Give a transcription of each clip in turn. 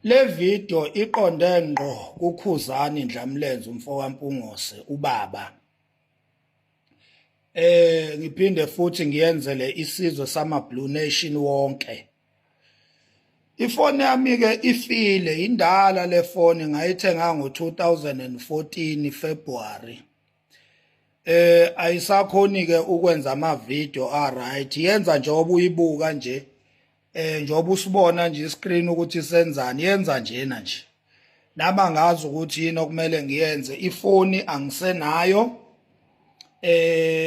Le video iqonde ngqo kuKhuzani Dlamlenze umfokaMpungose ubaba. Ngiphinde futhi ngiyenzele isizwe sama Blue Nation wonke. Ifoni yami ke ifile indala le phone ngayithenga ngo2014 February. Ayisakhoni ke ukwenza ama video right, yenza njengoba uyibuka nje. Njengoba usibona nje iscreen ukuthi senzani, yenza njena nje. Naba ngazi ukuthi yini okumele ngiyenze. Ifoni angisenayo.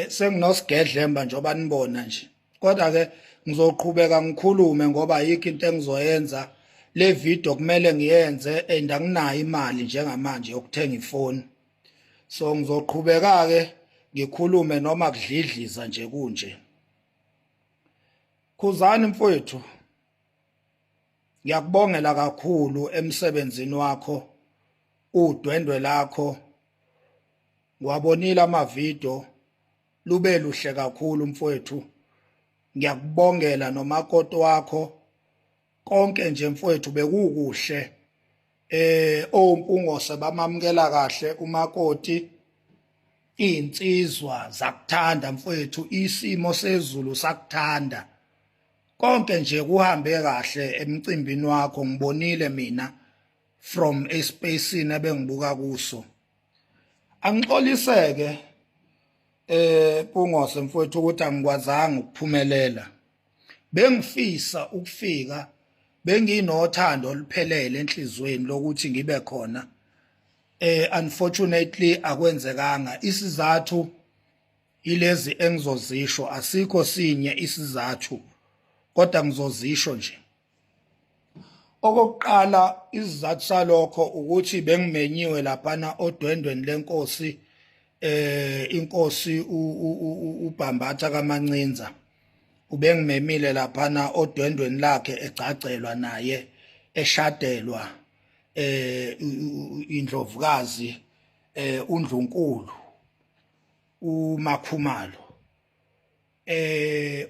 Senginosigedlemba njengoba nibona nje. Kodwa ke ngizoqhubeka ngikhulume ngoba ayikho into engizoyenza. Le video kumele ngiyenze and anginayo imali njengamanje yokuthenga ifoni. So ngizoqhubeka ke ngikhulume noma kudlidliza nje kunje. Khuzani mfowethu, ngiyakubongela kakhulu emsebenzini wakho, udwendwe lakho. Ngiwabonile ama-video, lube luhle kakhulu mfowethu. Ngiyakubongela nomakoti wakho, konke nje mfowethu bekukuhle. Ompungose bamamukela kahle umakoti. Insizwa zakuthanda mfowethu, isimo sezulu sakuthanda. Konke nje kuhambe kahle emcimbini wakho, ngibonile mina from espacini ebengibuka kuso. Angixoliseke Pungose mfowethu ukuthi angikwazanga ukuphumelela. Bengifisa ukufika, benginothando oluphelele enhlizweni lokuthi ngibe khona. Unfortunately akwenzekanga. Isizathu ilezi engizozisho, asikho sinye isizathu. Kodwa ngizozisho nje. Okokuqala isizathu salokho ukuthi bengimenyiwe laphana odwendweni lenkosi, inkosi uBhambatha kaMancinza. Ubengimemile laphana odwendweni lakhe egcacelwa naye, eshadelwa indlovukazi uNdlunkulu uMakhumalo.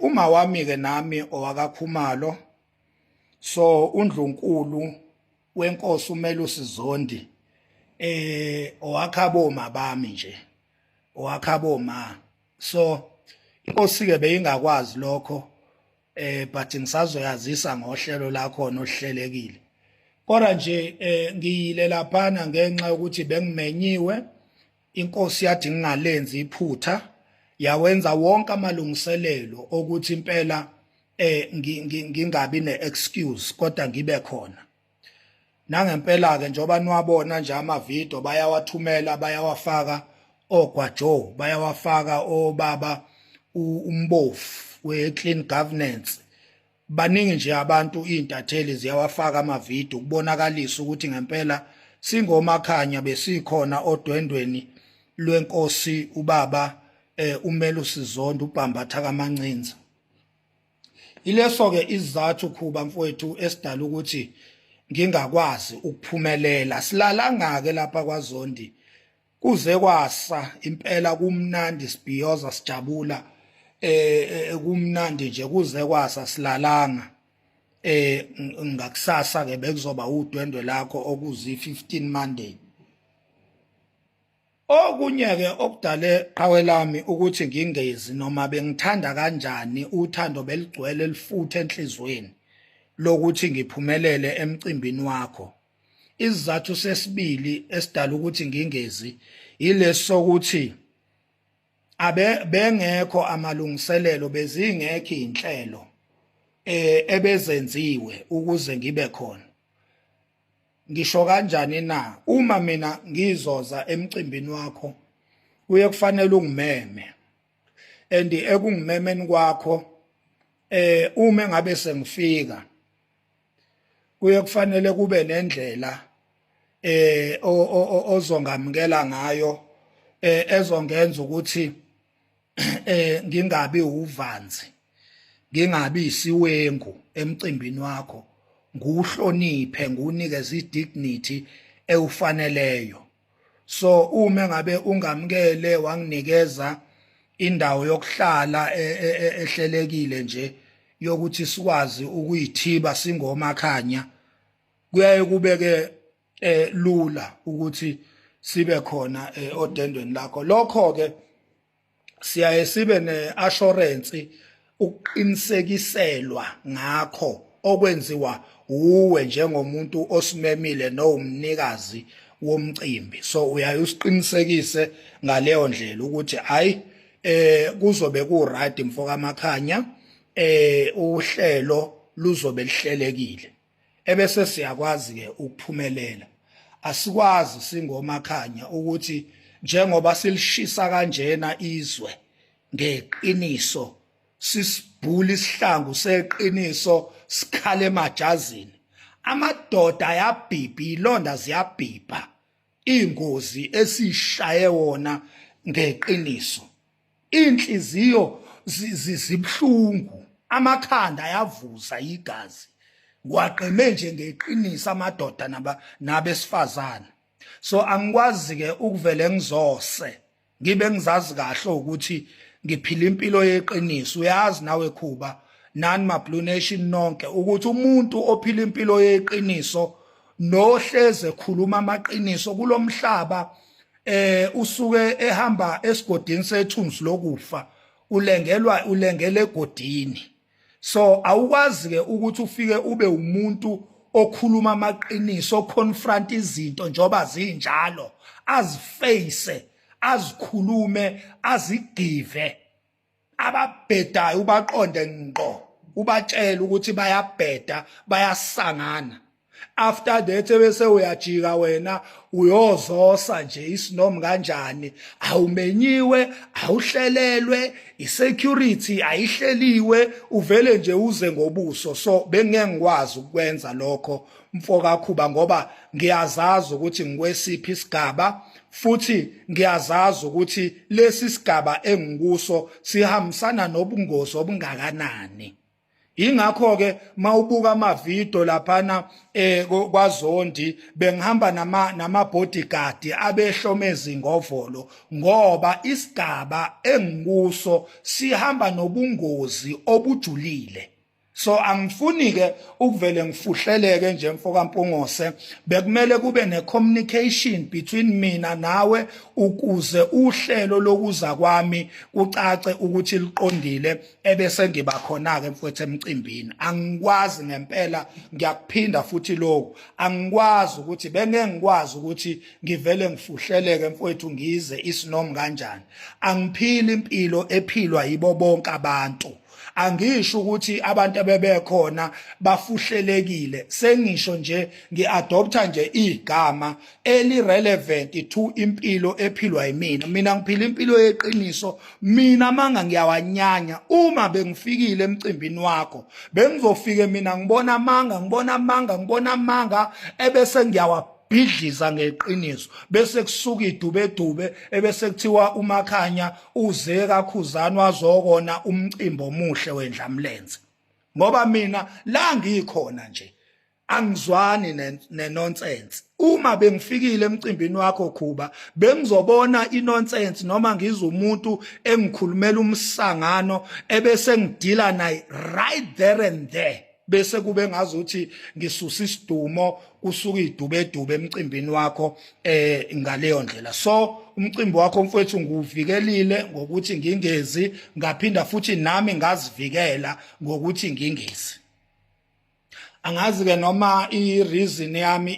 Uma wami ke nami owakaKhumalo, so uNdlunkulu wenkosi uMelusi Zondi owakhaboma bami nje, owakhaboma. So inkosi ke beyingakwazi lokho, but ngisazoyazisa ngohlelo lakho nohlelekile. Kodwa nje ngiyile laphana ngenxa yokuthi bengimenyiwe, inkosi yathi ngingalenzi iphutha, yawenza wonke amalungiselelo ukuthi impela ngingabi neexcuse kodwa ngibe khona. Nangempela ke njoba niwabona nje ama-video bayawathumela, bayawafaka oGwajo, bayawafaka obaba uMbofu we-Clean Governance. Baningi nje abantu intatheli ziyawafaka ama-video ukubonakalisa ukuthi ngempela singomakhanya besikhona odwendweni lwenkosi ubaba uMelusi Zondi uBhambatha kaMancinza. Ileso ke isizathu Khuba mfowethu esidala ukuthi ngingakwazi ukuphumelela. Silalanga ke lapha kwaZondi kuze kwasa impela, kumnandi sibhiyoza sijabula, kumnandi nje kuze kwasa silalanga. Ngakusasa ke bekuzoba udwendwe lakho okuzi 15 Monday. Okunye ke okudale qhawe lami ukuthi ngingezi noma bengithanda kanjani, uthando beligcwele elifuthe enhlizweni lokuthi ngiphumelele emcimbini wakho. Isizathu sesibili esidala ukuthi ngingezi ileso ukuthi bengekho amalungiselelo, bezingekho inhlelo ebezenziwe ukuze ngibe khona. Ngisho kanjani na, uma mina ngizoza emcimbini wakho kuye kufanele ungimeme, and ekungimemeni kwakho uma ngabe sengifika kuye kufanele kube nendlela ozongamukela ngayo, ezongenza ukuthi ngingabi uvanzi, ngingabi isiwengu emcimbini wakho, nguhloniphe, ngunikeze idignity ewufaneleyo. So uma ngabe ungamukele wanginikeza indawo yokuhlala ehlelekile nje yokuthi sikwazi ukuyithiba singomakhanya, kuyaye kubeke lula ukuthi sibe khona odendweni lakho. Lokho ke siyaye sibe neassurance uqinisekiselwa ngakho okwenziwa uwe njengomuntu osimemile nomnikazi womcimbi. So uyaye usiqinisekise ngaleyo ndlela ukuthi hayi kuzobe ku right mfoka Makhanya, uhlelo luzobe lihlelekile, ebese siyakwazi ke ukuphumelela. Asikwazi singoMakhanya ukuthi njengoba silishisa kanjena izwe ngeqiniso, sisibhula isihlangu seqiniso, sikhale emajazini, amadoda ayabhibha, ilonda ziyabhibha, ingozi esishaye wona ngeqiniso, inhliziyo zibhlungu, amakhanda ayavuza igazi, kwaqeme nje ngeqiniso amadoda nabesifazana. So angikwazi ke ukuvele ngizose ngibe ngizazi kahle ukuthi ngiphila impilo yeqiniso. Uyazi nawe Khuba, nani ma Blue Nation nonke, ukuthi umuntu ophila impilo yeqiniso nohleze ekhuluma amaqiniso kulomhlaba usuke ehamba esigodini sethunzi lokufa, ulengele egodini. So awukwazi ke ukuthi ufike ube umuntu okhuluma amaqiniso, oconfront izinto njoba zinjalo, aziface, azikhulume, azigive, ababhedayo ubaqonde ngqo, ubatshela ukuthi bayabheda, bayasangana. After that bese uyajika wena uyozosa nje isinomi kanjani, awumenyiwe, awuhlelelwe, isecurity ayihleliwe, uvele nje uze ngobuso. So bengeke ngikwazi ukwenza lokho mfoka Khuba, ngoba ngiyazazi ukuthi ngikwesiphi isigaba, futhi ngiyazazi ukuthi lesi sigaba engikuso sihambisana nobungozi obungakanani. Ingakho ke mawubuka amavideo laphana kwaZondi bengihamba nama bodyguard abehlomeza ingovolo, ngoba isigaba engikuso sihamba nobungozi obujulile. So angifuni ke ukuvele ngifuhleleke nje mfoka Mpungose, bekumele kube necommunication between mina nawe ukuze uhlelo lokuza kwami kucace ukuthi liqondile, ebese ngiba khona ke mfowethu emcimbini. Angikwazi ngempela, ngiyakuphinda futhi lokho, angikwazi ukuthi bengeke ngikwazi ukuthi ngivele ngifuhleleke mfowethu ngize isinomi kanjani. Angiphili impilo ephilwa yibo bonke abantu. Angisho ukuthi abantu abebekhona bafuhlelekile, sengisho nje ngiadoptha nje igama elirelevant to impilo ephilwa yimina. Mina ngiphila impilo yeqiniso. Mina manga ngiyawanyanya, uma bengifikile emcimbini wakho bengizofike mina ngibona amanga, ebese ngiyawabhidliza ngeqiniso, bese kusuka idube ebese kuthiwa uMakhanya uze kakhuzana wazokona umcimbi omuhle wendlamlenze. Ngoba mina la ngikhona nje angizwani nenonsense. Uma bengifikile emcimbini wakho Khuba, bengizobona inonsense noma ngiza umuntu engikhulumela umsangano ebese ngidila naye right there and there, bese kube ngazuthi ngisusa isidumo kusuka idube emcimbini wakho ngaleyo ndlela. So umcimbi wakho mfowethu nguvikelile ngokuthi ngingezi, ngaphinda futhi nami ngazivikela ngokuthi ngingezi. Angazi ke noma i reason yami